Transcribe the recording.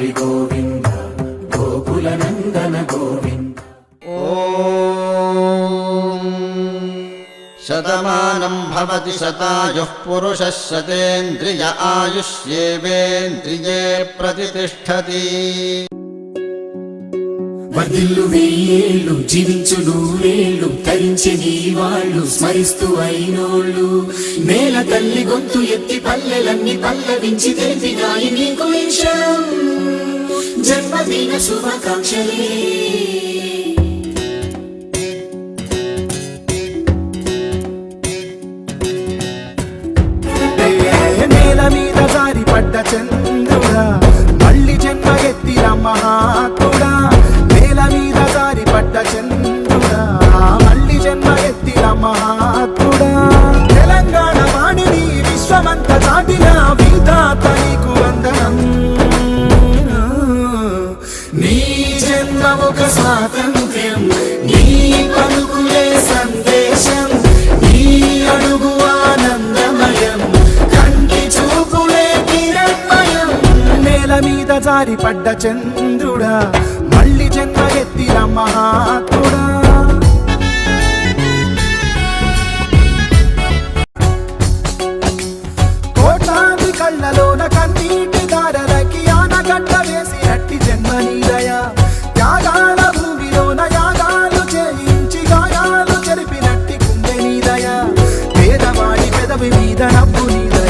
హరి గోవింద గోకుల నందన గోవింద. శతమానం భవతి శతాయుః పురుషः శతేంద్రియ ఆయుష్యేవేంద్రియే ప్రతిష్ఠతి. వర్ధిల్లు వెయ్యేళ్ళు జీవించు నూరేళ్ళు తరించే నీ వాళ్ళు స్మరిస్తూ అయినోళ్ళు. నేల తల్లి గొంతు ఎత్తి పల్లెలన్నీ పల్లవించి తెలిపినాయి నీకు ఈశ్వరం. జన్మదిన శుభాకాంక్షలే. నేల మీద జారి పడ్డ చంద్రుడా మళ్ళీ జన్మ ఎత్తిన మహాత్ముడా. నేల మీద జారి పడ్డ చంద్రుడా మళ్ళీ జన్మ ఎత్తిన మహాత్ముడా. తెలంగాణ వాణిని విశ్వమంత చాటిన విధాత నీకు వందనం. నీ జన్మ ఒక స్వాతంత్ర్యం, నీ పలుకులే సందేశం, నీ అడుగు ఆనందమయం, కంటి చూపులే కిరణమయం. నేల మీద జారి పడ్డ చంద్రుడా మళ్ళీ జన్మ ఎత్తిన మహాత్ముడా. కోట్లాది కళ్ళలోన కన్నీటి దారలకి ఆనకట్ట వేసినట్టి జన్మ నీదయ. త్యాగాల భూమిలోన యాగాలు చేయించి గాయాలు చెరిపినట్టి గుండె నీదయ. పేదవాడి పెదవి మీద నవ్వు నీదయ.